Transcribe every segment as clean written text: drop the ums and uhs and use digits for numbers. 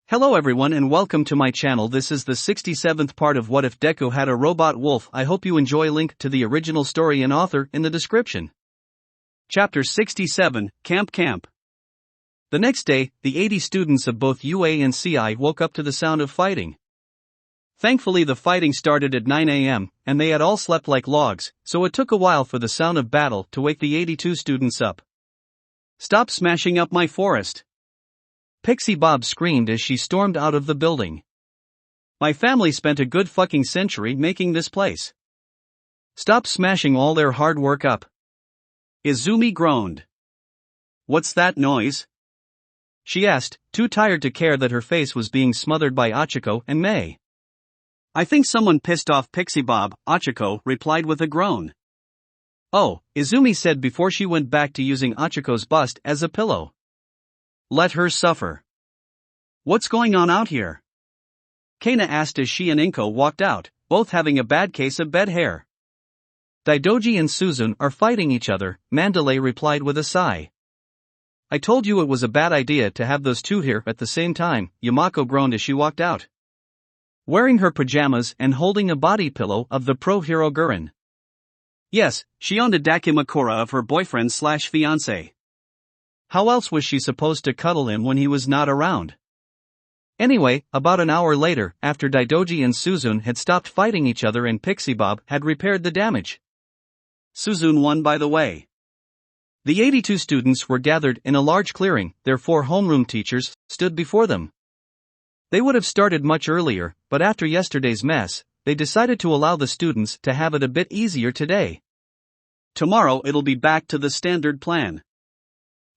Hello everyone and welcome to my channel. This is the 67th part of What If Deku Had a Robot Wolf. I hope you enjoy. Link to the original story and author in the description. Chapter 67, Camp. The next day, the 80 students of both UA and CI woke up to the sound of fighting. Thankfully the fighting started at 9 a.m., and they had all slept like logs, so it took a while for the sound of battle to wake the 82 students up. "Stop smashing up my forest!" Pixie Bob screamed as she stormed out of the building. "My family spent a good fucking century making this place. Stop smashing all their hard work up." Izumi groaned. "What's that noise?" she asked, too tired to care that her face was being smothered by Achiko and Mei. "I think someone pissed off Pixie Bob," Achiko replied with a groan. "Oh," Izumi said before she went back to using Achiko's bust as a pillow. "Let her suffer." "What's going on out here?" Kana asked as she and Inko walked out, both having a bad case of bed hair. "Daidoji and Suzun are fighting each other," Mandalay replied with a sigh. "I told you it was a bad idea to have those two here at the same time," Yamako groaned as she walked out, wearing her pajamas and holding a body pillow of the pro hero Gurren. Yes, she owned a dakimakura of her boyfriend/fiancé. How else was she supposed to cuddle him when he was not around? Anyway, about an hour later, after Daidoji and Suzun had stopped fighting each other and Pixie Bob had repaired the damage. Suzun won, by the way. The 82 students were gathered in a large clearing. Their 4 homeroom teachers stood before them. They would have started much earlier, but after yesterday's mess, they decided to allow the students to have it a bit easier today. Tomorrow it'll be back to the standard plan.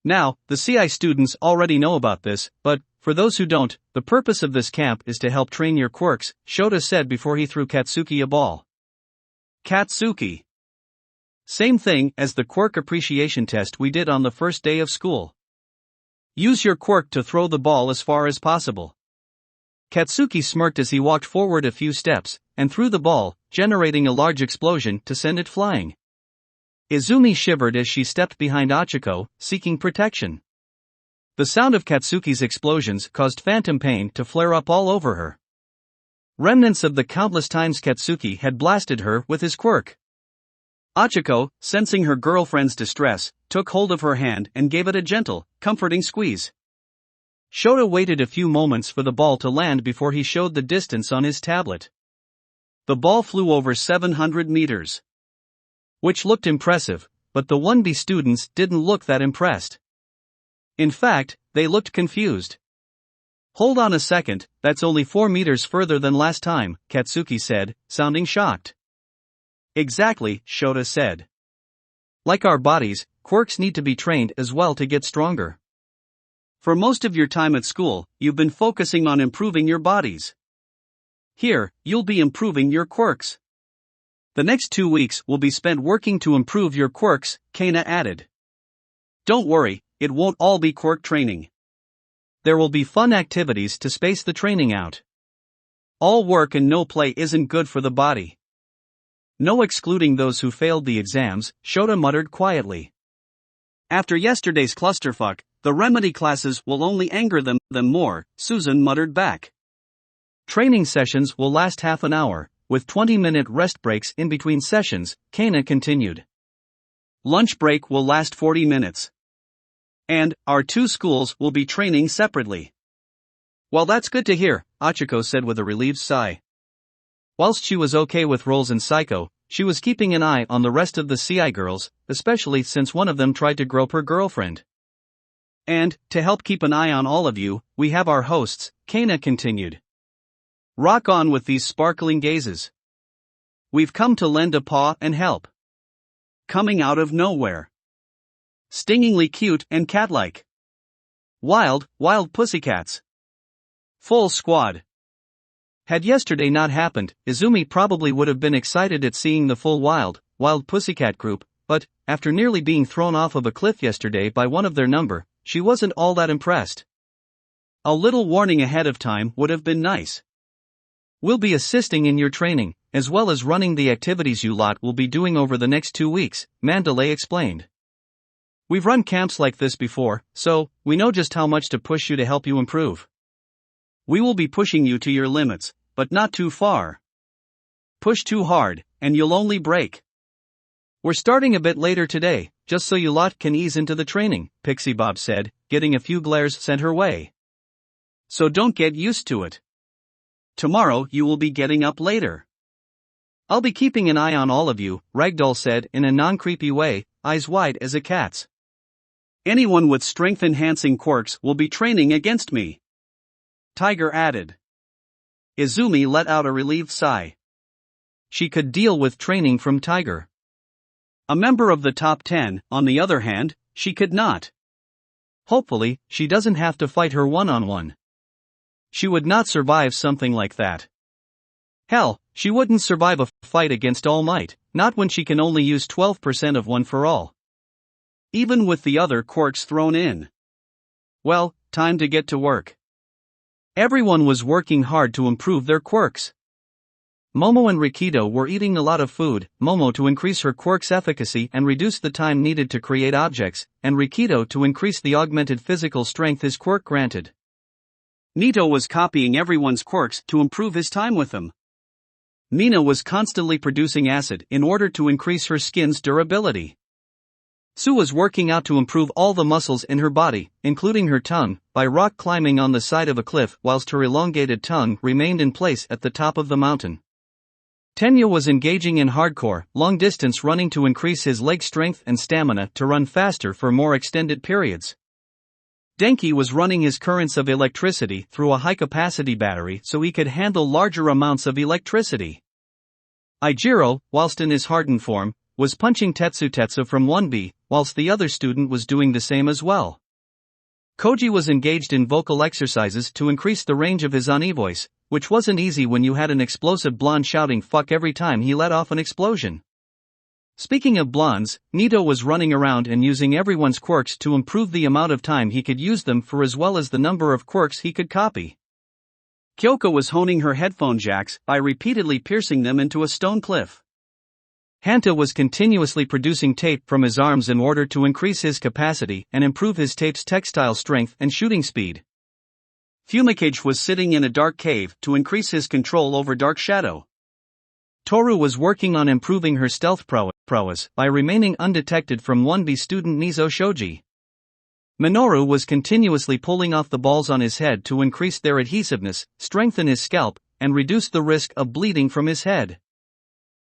Now, the CI students already know about this, but, for those who don't, the purpose of this camp is to help train your quirks, Shota said before he threw Katsuki a ball. Katsuki. Same thing as the quirk appreciation test we did on the first day of school. Use your quirk to throw the ball as far as possible. Katsuki smirked as he walked forward a few steps, and threw the ball, generating a large explosion to send it flying. Izumi shivered as she stepped behind Achiko, seeking protection. The sound of Katsuki's explosions caused phantom pain to flare up all over her. Remnants of the countless times Katsuki had blasted her with his quirk. Achiko, sensing her girlfriend's distress, took hold of her hand and gave it a gentle, comforting squeeze. Shota waited a few moments for the ball to land before he showed the distance on his tablet. The ball flew over 700 meters. Which looked impressive, but the 1B students didn't look that impressed. In fact, they looked confused. "Hold on a second, that's only 4 meters further than last time," Katsuki said, sounding shocked. "Exactly," Shota said. "Like our bodies, quirks need to be trained as well to get stronger. For most of your time at school, you've been focusing on improving your bodies. Here, you'll be improving your quirks. The next 2 weeks will be spent working to improve your quirks," Kana added. "Don't worry, it won't all be quirk training. There will be fun activities to space the training out. All work and no play isn't good for the body. No excluding those who failed the exams," Shota muttered quietly. "After yesterday's clusterfuck, the remedy classes will only anger them more," Suzun muttered back. "Training sessions will last half an hour, with 20-minute rest breaks in between sessions," Kana continued. "Lunch break will last 40 minutes. And, our 2 schools will be training separately." "Well, that's good to hear," Achiko said with a relieved sigh. Whilst she was okay with roles in Psycho, she was keeping an eye on the rest of the CI girls, especially since one of them tried to grope her girlfriend. "And, to help keep an eye on all of you, we have our hosts," Kana continued. "Rock on with these sparkling gazes. We've come to lend a paw and help. Coming out of nowhere. Stingingly cute and cat-like. Wild pussycats. Full squad." Had yesterday not happened, Izumi probably would have been excited at seeing the full wild pussycat group, but, after nearly being thrown off of a cliff yesterday by one of their number, she wasn't all that impressed. A little warning ahead of time would have been nice. "We'll be assisting in your training, as well as running the activities you lot will be doing over the next 2 weeks, Mandalay explained. "We've run camps like this before, so we know just how much to push you to help you improve. We will be pushing you to your limits, but not too far. Push too hard, and you'll only break. We're starting a bit later today, just so you lot can ease into the training, Pixie Bob said, getting a few glares sent her way. So don't get used to it. Tomorrow you will be getting up later. I'll be keeping an eye on all of you, Ragdoll said in a non-creepy way, eyes wide as a cat's. Anyone with strength-enhancing quirks will be training against me. Tiger added. Izumi let out a relieved sigh. She could deal with training from Tiger. A member of the top 10, on the other hand, she could not. Hopefully, she doesn't have to fight her one-on-one. She would not survive something like that. Hell, she wouldn't survive a fight against All Might, not when she can only use 12% of one for all. Even with the other quirks thrown in. Well, time to get to work. Everyone was working hard to improve their quirks. Momo and Rikido were eating a lot of food, Momo to increase her quirk's efficacy and reduce the time needed to create objects, and Rikido to increase the augmented physical strength his quirk granted. Nito was copying everyone's quirks to improve his time with them. Mina was constantly producing acid in order to increase her skin's durability. Sue was working out to improve all the muscles in her body, including her tongue, by rock climbing on the side of a cliff whilst her elongated tongue remained in place at the top of the mountain. Tenya was engaging in hardcore, long-distance running to increase his leg strength and stamina to run faster for more extended periods. Denki was running his currents of electricity through a high-capacity battery so he could handle larger amounts of electricity. Ijiro, whilst in his hardened form, was punching Tetsu from 1B, whilst the other student was doing the same as well. Koji was engaged in vocal exercises to increase the range of his Ani voice, which wasn't easy when you had an explosive blonde shouting fuck every time he let off an explosion. Speaking of blondes, Nito was running around and using everyone's quirks to improve the amount of time he could use them for as well as the number of quirks he could copy. Kyoko was honing her headphone jacks by repeatedly piercing them into a stone cliff. Hanta was continuously producing tape from his arms in order to increase his capacity and improve his tape's textile strength and shooting speed. Fumikage was sitting in a dark cave to increase his control over Dark Shadow. Toru was working on improving her stealth prowess by remaining undetected from 1B student Nizo Shoji. Minoru was continuously pulling off the balls on his head to increase their adhesiveness, strengthen his scalp, and reduce the risk of bleeding from his head.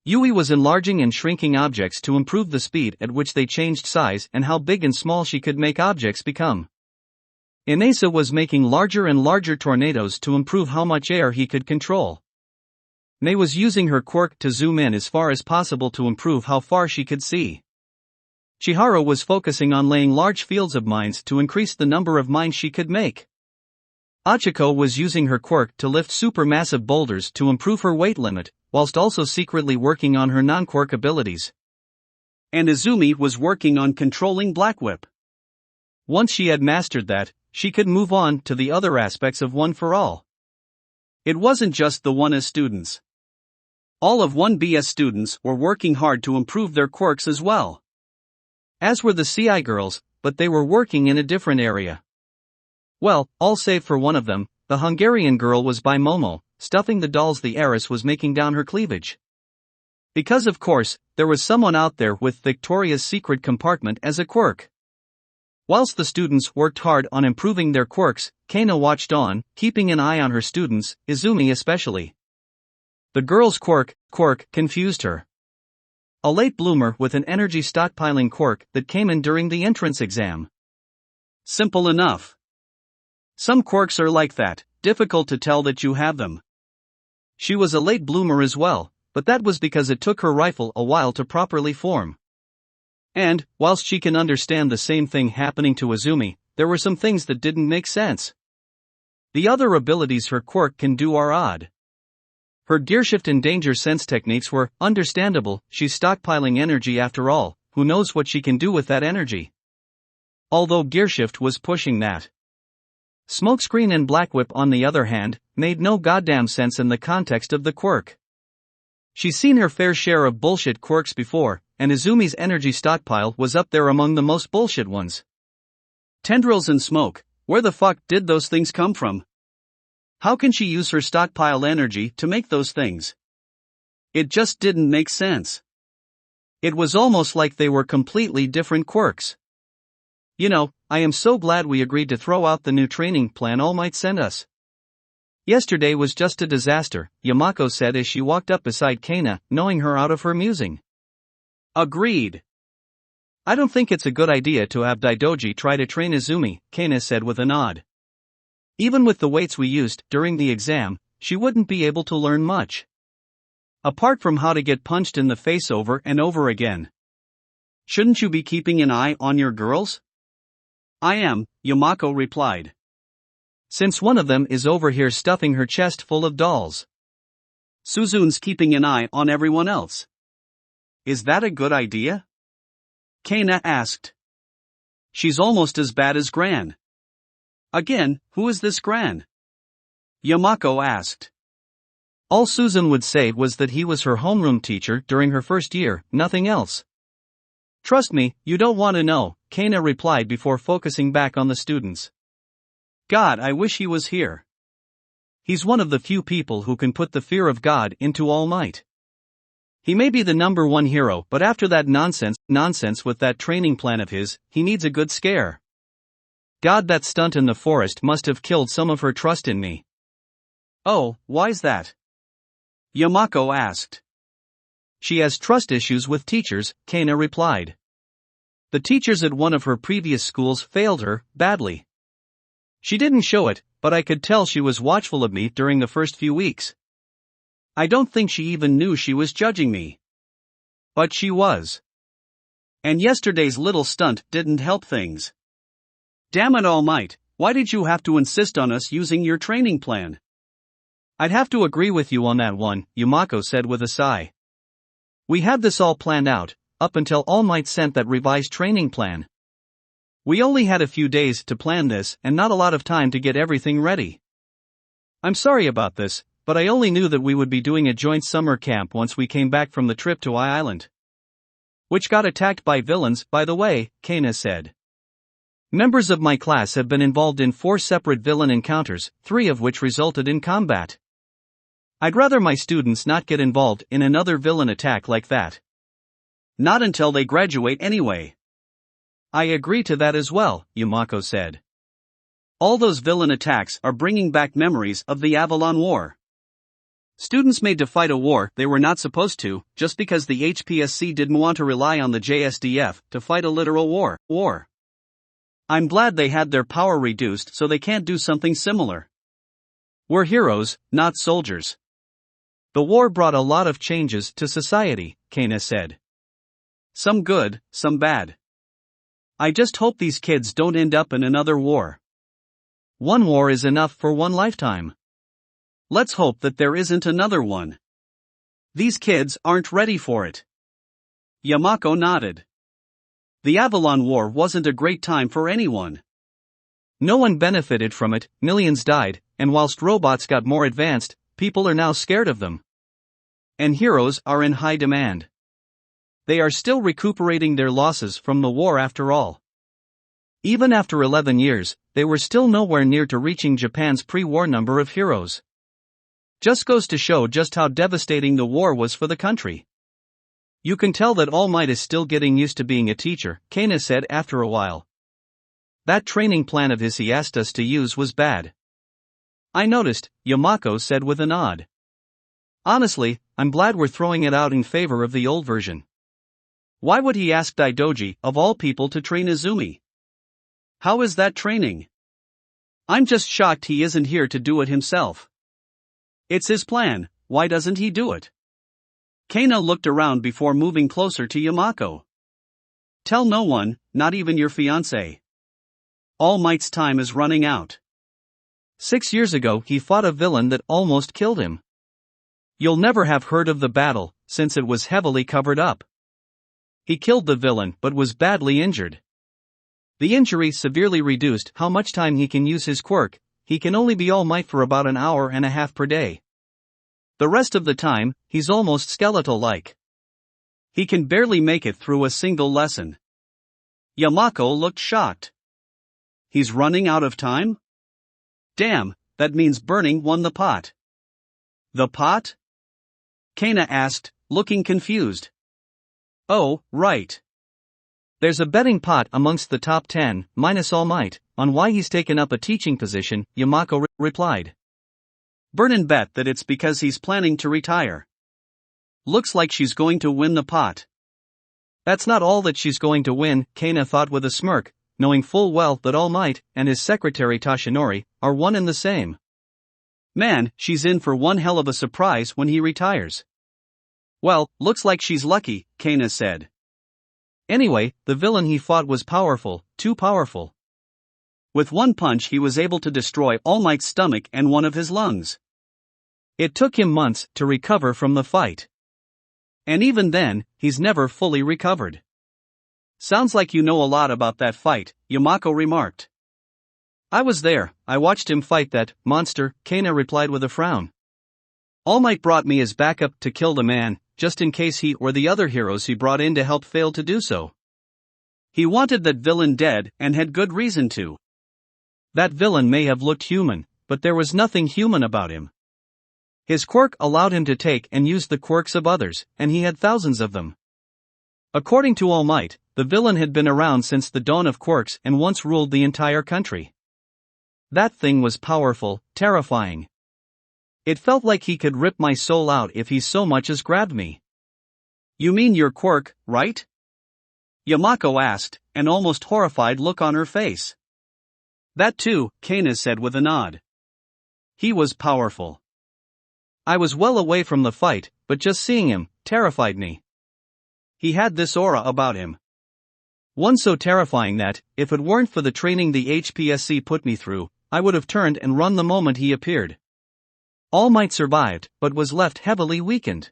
Yui was enlarging and shrinking objects to improve the speed at which they changed size and how big and small she could make objects become. Inesa was making larger and larger tornadoes to improve how much air he could control. Mei was using her quirk to zoom in as far as possible to improve how far she could see. Chihiro was focusing on laying large fields of mines to increase the number of mines she could make. Achiko was using her quirk to lift supermassive boulders to improve her weight limit, whilst also secretly working on her non-quirk abilities. And Izumi was working on controlling Black Whip. Once she had mastered that, she could move on to the other aspects of One for All. It wasn't just the 1S students. All of 1BS students were working hard to improve their quirks as well. As were the CI girls, but they were working in a different area. Well, all save for one of them, the Hungarian girl was by Momo, stuffing the dolls the heiress was making down her cleavage. Because of course, there was someone out there with Victoria's Secret compartment as a quirk. Whilst the students worked hard on improving their quirks, Kano watched on, keeping an eye on her students, Izumi especially. The girl's quirk confused her. A late bloomer with an energy stockpiling quirk that came in during the entrance exam. Simple enough. Some quirks are like that, difficult to tell that you have them. She was a late bloomer as well, but that was because it took her rifle a while to properly form. And, whilst she can understand the same thing happening to Izumi, there were some things that didn't make sense. The other abilities her quirk can do are odd. Her gearshift and danger sense techniques were understandable, she's stockpiling energy after all, who knows what she can do with that energy. Although gearshift was pushing that. Smokescreen and Black Whip on the other hand, made no goddamn sense in the context of the quirk. She's seen her fair share of bullshit quirks before, and Izumi's energy stockpile was up there among the most bullshit ones. Tendrils and smoke, where the fuck did those things come from? How can she use her stockpile energy to make those things? It just didn't make sense. It was almost like they were completely different quirks. You know, I am so glad we agreed to throw out the new training plan All Might sent us. Yesterday was just a disaster, Yamako said as she walked up beside Kana, knowing her out of her musing. Agreed. I don't think it's a good idea to have Daidoji try to train Izumi, Kana said with a nod. Even with the weights we used during the exam, she wouldn't be able to learn much. Apart from how to get punched in the face over and over again. Shouldn't you be keeping an eye on your girls? I am, Yamako replied. Since one of them is over here stuffing her chest full of dolls. Suzun's keeping an eye on everyone else. Is that a good idea? Kana asked. She's almost as bad as Gran. Again, who is this Gran? Yamako asked. All Suzun would say was that he was her homeroom teacher during her first year, nothing else. Trust me, you don't want to know, Kana replied before focusing back on the students. God, I wish he was here. He's one of the few people who can put the fear of God into All Might. He may be the number one hero, but after that nonsense with that training plan of his, he needs a good scare. God, that stunt in the forest must have killed some of her trust in me. Oh, why's that? Yamako asked. She has trust issues with teachers, Kana replied. The teachers at one of her previous schools failed her, badly. She didn't show it, but I could tell she was watchful of me during the first few weeks. I don't think she even knew she was judging me. But she was. And yesterday's little stunt didn't help things. Damn it, All Might, why did you have to insist on us using your training plan? I'd have to agree with you on that one, Yamako said with a sigh. We had this all planned out, up until All Might sent that revised training plan. We only had a few days to plan this and not a lot of time to get everything ready. I'm sorry about this, but I only knew that we would be doing a joint summer camp once we came back from the trip to I Island. Which got attacked by villains, by the way, Kana said. Members of my class have been involved in 4 separate villain encounters, 3 of which resulted in combat. I'd rather my students not get involved in another villain attack like that. Not until they graduate anyway. I agree to that as well, Yamako said. All those villain attacks are bringing back memories of the Avalon War. Students made to fight a war they were not supposed to, just because the HPSC didn't want to rely on the JSDF to fight a literal war. I'm glad they had their power reduced so they can't do something similar. We're heroes, not soldiers. The war brought a lot of changes to society, Kana said. Some good, some bad. I just hope these kids don't end up in another war. One war is enough for one lifetime. Let's hope that there isn't another one. These kids aren't ready for it. Yamako nodded. The Avalon War wasn't a great time for anyone. No one benefited from it, millions died, and whilst robots got more advanced, people are now scared of them. And heroes are in high demand. They are still recuperating their losses from the war after all. Even after 11 years, they were still nowhere near to reaching Japan's pre-war number of heroes. Just goes to show just how devastating the war was for the country. You can tell that All Might is still getting used to being a teacher, Kana said after a while. That training plan of his he asked us to use was bad. I noticed, Yamako said with a nod. Honestly, I'm glad we're throwing it out in favor of the old version. Why would he ask Daidoji, of all people, to train Izumi? How is that training? I'm just shocked he isn't here to do it himself. It's his plan, why doesn't he do it? Kana looked around before moving closer to Yamako. Tell no one, not even your fiancé. All Might's time is running out. 6 years ago he fought a villain that almost killed him. You'll never have heard of the battle, since it was heavily covered up. He killed the villain but was badly injured. The injury severely reduced how much time he can use his quirk. He can only be All Might for about an hour and a half per day. The rest of the time, he's almost skeletal-like. He can barely make it through a single lesson. Yamako looked shocked. He's running out of time? Damn, that means burning won the pot. The pot? Kana asked, looking confused. Oh, right. There's a betting pot amongst the top 10, minus All Might, on why he's taken up a teaching position, Yamako replied. Burnin bet that it's because he's planning to retire. Looks like she's going to win the pot. That's not all that she's going to win, Kana thought with a smirk, knowing full well that All Might and his secretary Toshinori are one and the same. Man, she's in for one hell of a surprise when he retires. Well, looks like she's lucky, Kana said. Anyway, the villain he fought was powerful, too powerful. With one punch he was able to destroy All Might's stomach and one of his lungs. It took him months to recover from the fight. And even then, he's never fully recovered. Sounds like you know a lot about that fight, Yamako remarked. I was there, I watched him fight that monster, Kana replied with a frown. All Might brought me as backup to kill the man, just in case he or the other heroes he brought in to help failed to do so. He wanted that villain dead and had good reason to. That villain may have looked human, but there was nothing human about him. His quirk allowed him to take and use the quirks of others, and he had thousands of them. According to All Might, the villain had been around since the dawn of quirks and once ruled the entire country. That thing was powerful, terrifying. It felt like he could rip my soul out if he so much as grabbed me. You mean your quirk, right? Yamako asked, an almost horrified look on her face. That too, Kana said with a nod. He was powerful. I was well away from the fight, but just seeing him terrified me. He had this aura about him. One so terrifying that, if it weren't for the training the HPSC put me through, I would have turned and run the moment he appeared. All Might survived, but was left heavily weakened.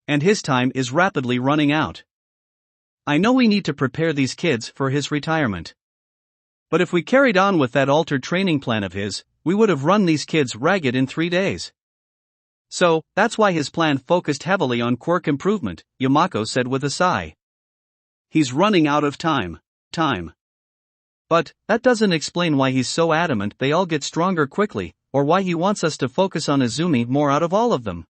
And his time is rapidly running out. I know we need to prepare these kids for his retirement. But if we carried on with that altered training plan of his, we would have run these kids ragged in 3 days. So, that's why his plan focused heavily on quirk improvement, Yamako said with a sigh. He's running out of time. But, that doesn't explain why he's so adamant they all get stronger quickly, or why he wants us to focus on Izumi more out of all of them.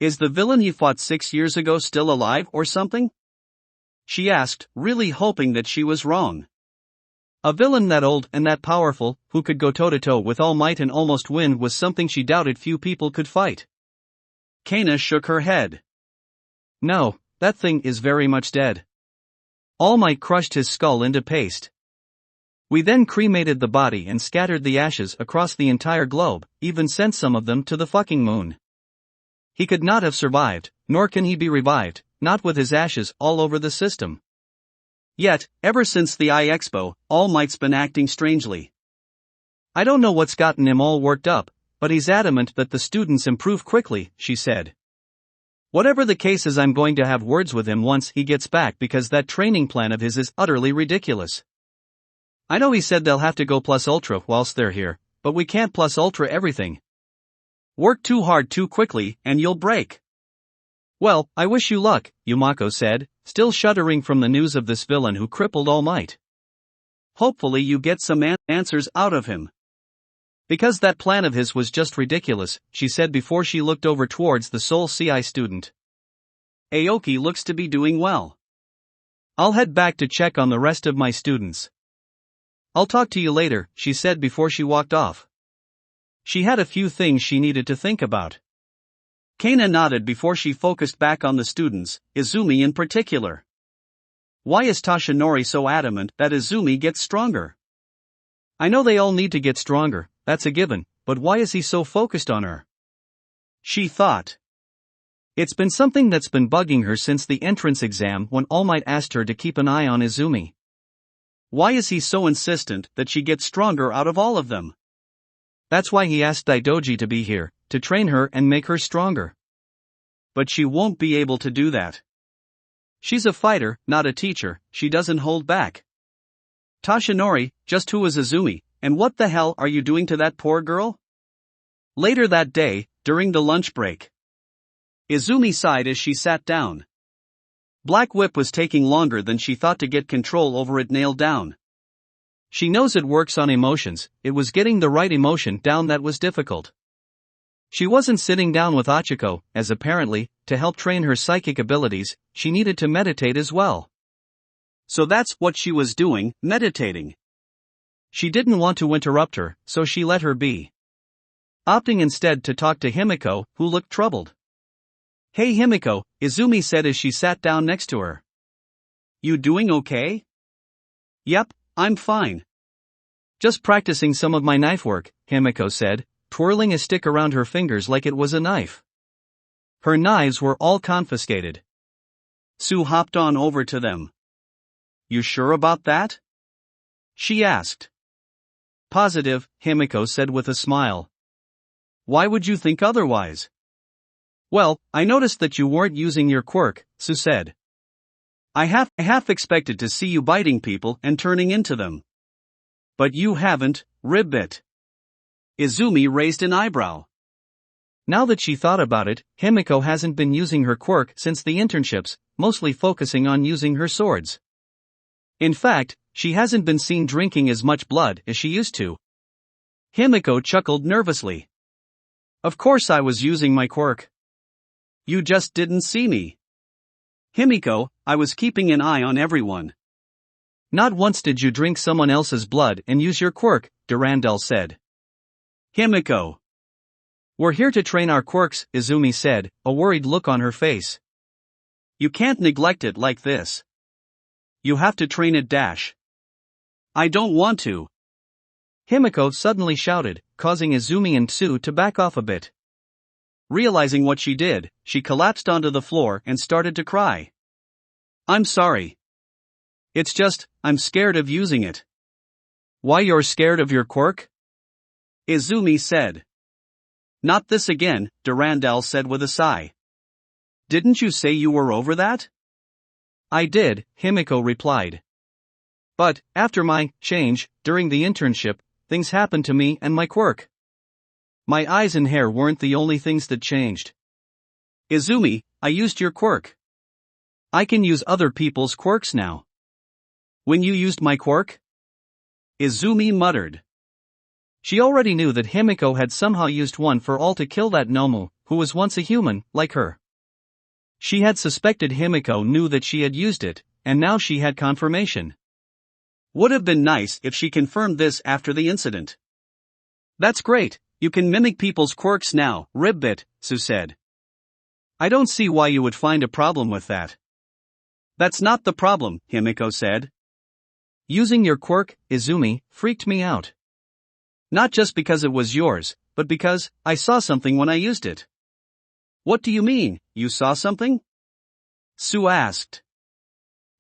Is the villain he fought 6 years ago still alive or something? She asked, really hoping that she was wrong. A villain that old and that powerful, who could go toe-to-toe with All Might and almost win was something she doubted few people could fight. Kana shook her head. No, that thing is very much dead. All Might crushed his skull into paste. We then cremated the body and scattered the ashes across the entire globe, even sent some of them to the fucking moon. He could not have survived, nor can he be revived, not with his ashes all over the system. Yet, ever since the Eye Expo, All Might's been acting strangely. I don't know what's gotten him all worked up, but he's adamant that the students improve quickly, she said. Whatever the case is, I'm going to have words with him once he gets back because that training plan of his is utterly ridiculous. I know he said they'll have to go plus ultra whilst they're here, but we can't plus ultra everything. Work too hard too quickly and you'll break. Well, I wish you luck, Yamako said, still shuddering from the news of this villain who crippled All Might. Hopefully you get some answers out of him. Because that plan of his was just ridiculous, she said before she looked over towards the sole CI student. Aoki looks to be doing well. I'll head back to check on the rest of my students. I'll talk to you later, she said before she walked off. She had a few things she needed to think about. Kana nodded before she focused back on the students, Izumi in particular. Why is Toshinori so adamant that Izumi gets stronger? I know they all need to get stronger, that's a given, but why is he so focused on her? She thought. It's been something that's been bugging her since the entrance exam when All Might asked her to keep an eye on Izumi. Why is he so insistent that she gets stronger out of all of them? That's why he asked Daidoji to be here, to train her and make her stronger. But she won't be able to do that. She's a fighter, not a teacher, she doesn't hold back. Toshinori, just who is Izumi, and what the hell are you doing to that poor girl? Later that day, during the lunch break. Izumi sighed as she sat down. Black Whip was taking longer than she thought to get control over it nailed down. She knows it works on emotions, it was getting the right emotion down that was difficult. She wasn't sitting down with Achiko, as apparently, to help train her psychic abilities, she needed to meditate as well. So that's what she was doing, meditating. She didn't want to interrupt her, so she let her be. Opting instead to talk to Himiko, who looked troubled. "Hey Himiko," Izumi said as she sat down next to her. "You doing okay?" "Yep, I'm fine. Just practicing some of my knife work," Himiko said, twirling a stick around her fingers like it was a knife. Her knives were all confiscated. Sue hopped on over to them. "You sure about that?" she asked. "Positive," Himiko said with a smile. "Why would you think otherwise?" "Well, I noticed that you weren't using your quirk," Sue said. I half expected to see you biting people and turning into them. But you haven't, ribbit." Izumi raised an eyebrow. Now that she thought about it, Himiko hasn't been using her quirk since the internships, mostly focusing on using her swords. In fact, she hasn't been seen drinking as much blood as she used to. Himiko chuckled nervously. "Of course I was using my quirk. You just didn't see me. Himiko, I was keeping an eye on everyone." "Not once did you drink someone else's blood and use your quirk," Durandal said. "Himiko. We're here to train our quirks," Izumi said, a worried look on her face. "You can't neglect it like this. You have to train it. I don't want to." Himiko suddenly shouted, causing Izumi and Sue to back off a bit. Realizing what she did, she collapsed onto the floor and started to cry. "I'm sorry. It's just, I'm scared of using it." "Why you're scared of your quirk?" Izumi said. "Not this again," Durandal said with a sigh. "Didn't you say you were over that?" "I did," Himiko replied. "But, after my change, during the internship, things happened to me and my quirk. My eyes and hair weren't the only things that changed. Izumi, I used your quirk. I can use other people's quirks now." "When you used my quirk?" Izumi muttered. She already knew that Himiko had somehow used one for all to kill that Nomu, who was once a human, like her. She had suspected Himiko knew that she had used it, and now she had confirmation. Would have been nice if she confirmed this after the incident. "That's great, you can mimic people's quirks now, ribbit," Sue said. "I don't see why you would find a problem with that." "That's not the problem," Himiko said. "Using your quirk, Izumi, freaked me out. Not just because it was yours, but because I saw something when I used it." "What do you mean, you saw something?" Sue asked.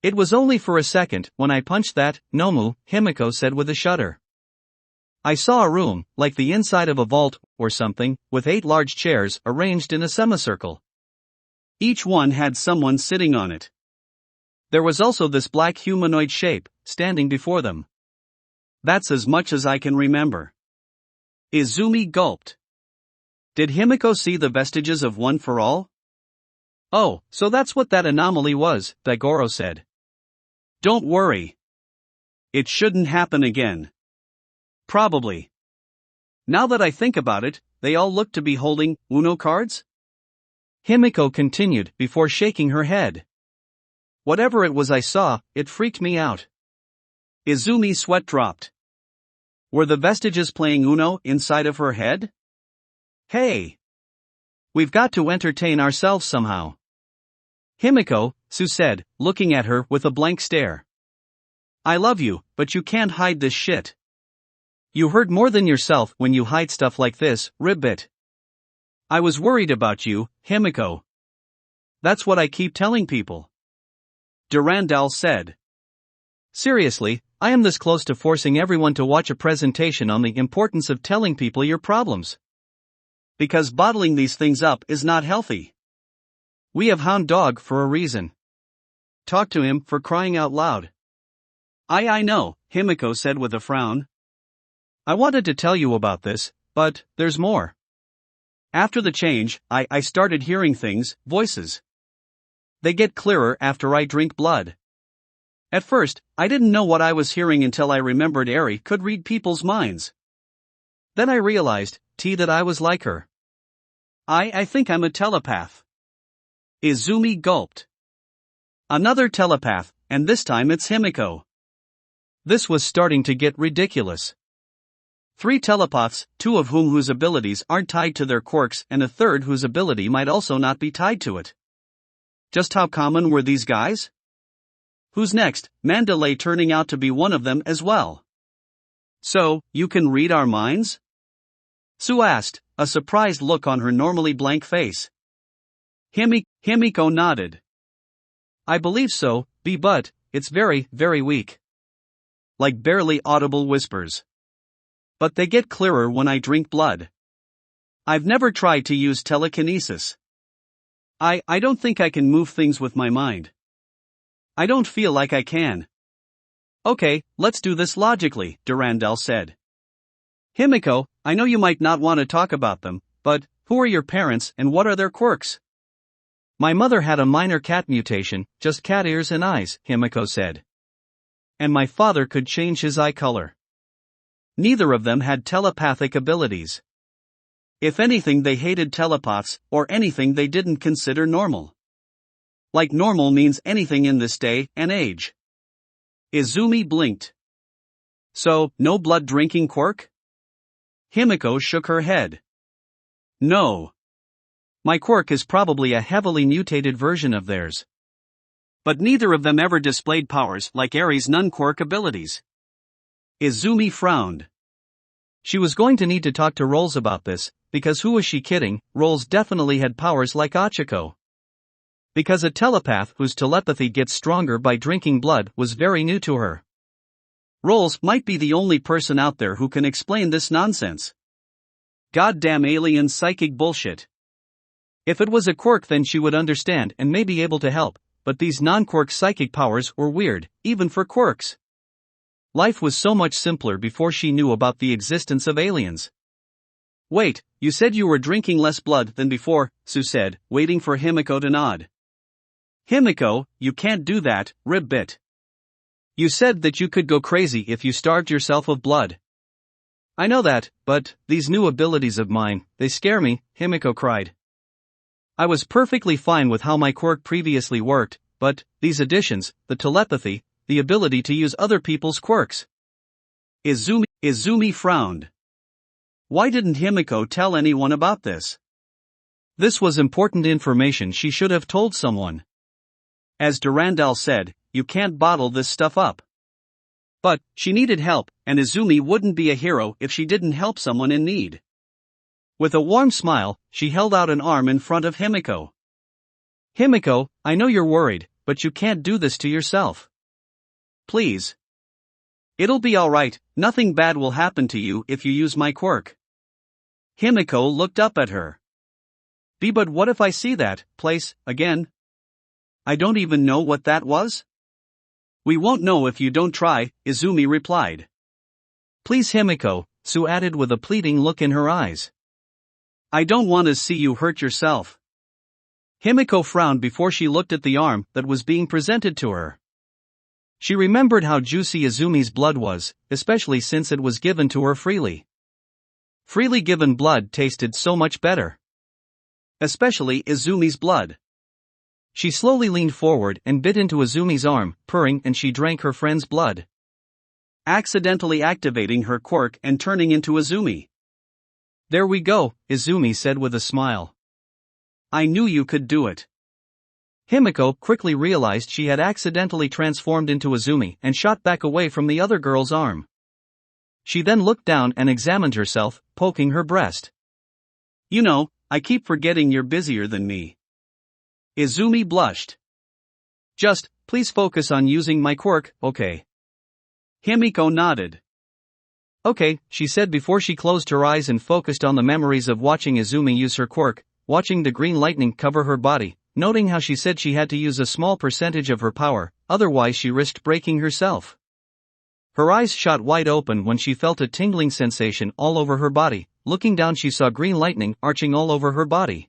"It was only for a second when I punched that Nomu," Himiko said with a shudder. "I saw a room, like the inside of a vault, or something, with 8 large chairs arranged in a semicircle. Each one had someone sitting on it. There was also this black humanoid shape, standing before them. That's as much as I can remember." Izumi gulped. "Did Himiko see the vestiges of One for All?" "Oh, so that's what that anomaly was," Daigoro said. "Don't worry. It shouldn't happen again. Probably. Now that I think about it, they all look to be holding Uno cards?" Himiko continued before shaking her head. "Whatever it was I saw, it freaked me out." Izumi's sweat dropped. Were the vestiges playing Uno inside of her head? "Hey! We've got to entertain ourselves somehow." "Himiko," Sue said, looking at her with a blank stare. "I love you, but you can't hide this shit. You hurt more than yourself when you hide stuff like this, ribbit." "I was worried about you, Himiko. That's what I keep telling people," Durandal said. "Seriously, I am this close to forcing everyone to watch a presentation on the importance of telling people your problems. Because bottling these things up is not healthy. We have Hound Dog for a reason. Talk to him, for crying out loud." I know," Himiko said with a frown. "I wanted to tell you about this, but there's more. After the change, I started hearing things, voices. They get clearer after I drink blood. At first, I didn't know what I was hearing until I remembered Eri could read people's minds. Then I realized, that I was like her. I think I'm a telepath. Izumi gulped. Another telepath, and this time it's Himiko. This was starting to get ridiculous. 3 telepaths, 2 of whose abilities aren't tied to their quirks and a third whose ability might also not be tied to it. Just how common were these guys? Who's next? Mandalay turning out to be one of them as well. So, you can read our minds? Sue asked, a surprised look on her normally blank face. Himiko nodded. I believe so, but it's very, very weak. Like barely audible whispers. But they get clearer when I drink blood. I've never tried to use telekinesis. I don't think I can move things with my mind. I don't feel like I can. Okay, let's do this logically, Durandal said. Himiko, I know you might not want to talk about them, but who are your parents and what are their quirks? My mother had a minor cat mutation, just cat ears and eyes, Himiko said. And my father could change his eye color. Neither of them had telepathic abilities. If anything, they hated telepaths, or anything they didn't consider normal. Like normal means anything in this day and age. Izumi blinked. So, no blood drinking quirk? Himiko shook her head. No. My quirk is probably a heavily mutated version of theirs. But neither of them ever displayed powers like Eri's non-quirk abilities. Izumi frowned. She was going to need to talk to Rolls about this, because who was she kidding? Rolls definitely had powers like Achiko. Because a telepath whose telepathy gets stronger by drinking blood was very new to her. Rolls might be the only person out there who can explain this nonsense. Goddamn alien psychic bullshit. If it was a quirk, then she would understand and may be able to help, but these non-quirk psychic powers were weird, even for quirks. Life was so much simpler before she knew about the existence of aliens. Wait, you said you were drinking less blood than before, Sue said, waiting for Himiko to nod. Himiko, you can't do that, rib bit. You said that you could go crazy if you starved yourself of blood. I know that, but these new abilities of mine, they scare me, Himiko cried. I was perfectly fine with how my quirk previously worked, but these additions, the telepathy, the ability to use other people's quirks. Izumi frowned. Why didn't Himiko tell anyone about this? This was important information she should have told someone. As Durandal said, you can't bottle this stuff up. But she needed help, and Izumi wouldn't be a hero if she didn't help someone in need. With a warm smile, she held out an arm in front of Himiko. Himiko, I know you're worried, but you can't do this to yourself. Please. It'll be alright, nothing bad will happen to you if you use my quirk. Himiko looked up at her. But what if I see that place again? I don't even know what that was? We won't know if you don't try, Izumi replied. Please Himiko, Sue added with a pleading look in her eyes. I don't want to see you hurt yourself. Himiko frowned before she looked at the arm that was being presented to her. She remembered how juicy Izumi's blood was, especially since it was given to her freely. Freely given blood tasted so much better. Especially Izumi's blood. She slowly leaned forward and bit into Izumi's arm, purring, and she drank her friend's blood. Accidentally activating her quirk and turning into Izumi. There we go, Izumi said with a smile. I knew you could do it. Himiko quickly realized she had accidentally transformed into Izumi and shot back away from the other girl's arm. She then looked down and examined herself, poking her breast. You know, I keep forgetting you're busier than me. Izumi blushed. Just, please focus on using my quirk, okay? Himiko nodded. Okay, she said before she closed her eyes and focused on the memories of watching Izumi use her quirk, watching the green lightning cover her body, noting how she said she had to use a small percentage of her power, otherwise she risked breaking herself. Her eyes shot wide open when she felt a tingling sensation all over her body. Looking down, she saw green lightning arching all over her body.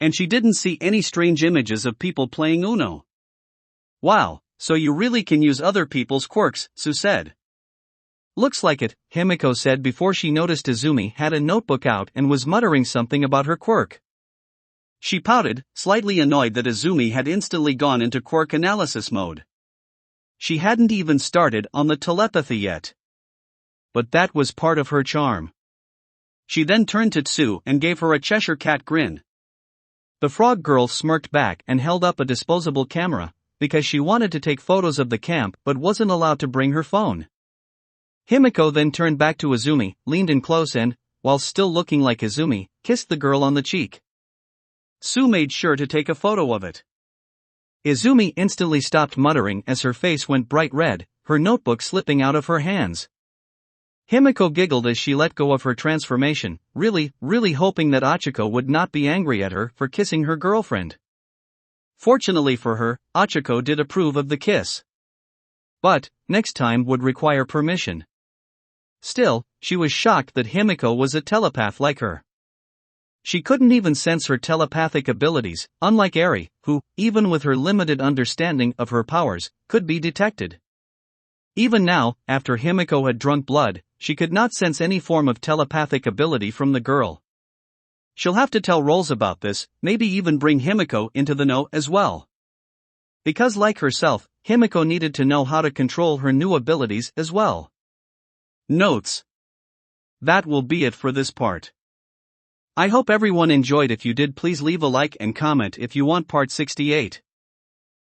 And she didn't see any strange images of people playing Uno. Wow, So you really can use other people's quirks, Sue said. Looks like it, Himiko said before she noticed Izumi had a notebook out and was muttering something about her quirk. She pouted, slightly annoyed that Izumi had instantly gone into quirk analysis mode. She hadn't even started on the telepathy yet. But that was part of her charm. She then turned to Tsu and gave her a Cheshire cat grin. The frog girl smirked back and held up a disposable camera, because she wanted to take photos of the camp but wasn't allowed to bring her phone. Himiko then turned back to Izumi, leaned in close and, while still looking like Izumi, kissed the girl on the cheek. Tsu made sure to take a photo of it. Izumi instantly stopped muttering as her face went bright red, her notebook slipping out of her hands. Himiko giggled as she let go of her transformation, really hoping that Achiko would not be angry at her for kissing her girlfriend. Fortunately for her, Achiko did approve of the kiss. But, next time would require permission. Still, she was shocked that Himiko was a telepath like her. She couldn't even sense her telepathic abilities, unlike Eri, who, even with her limited understanding of her powers, could be detected. Even now, after Himiko had drunk blood, she could not sense any form of telepathic ability from the girl. She'll have to tell Rolls about this, maybe even bring Himiko into the know as well. Because like herself, Himiko needed to know how to control her new abilities as well. Notes. That will be it for this part. I hope everyone enjoyed. If you did, please leave a like and comment if you want part 68.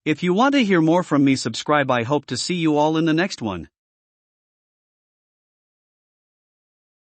If you want to hear more from me, subscribe. I hope to see you all in the next one.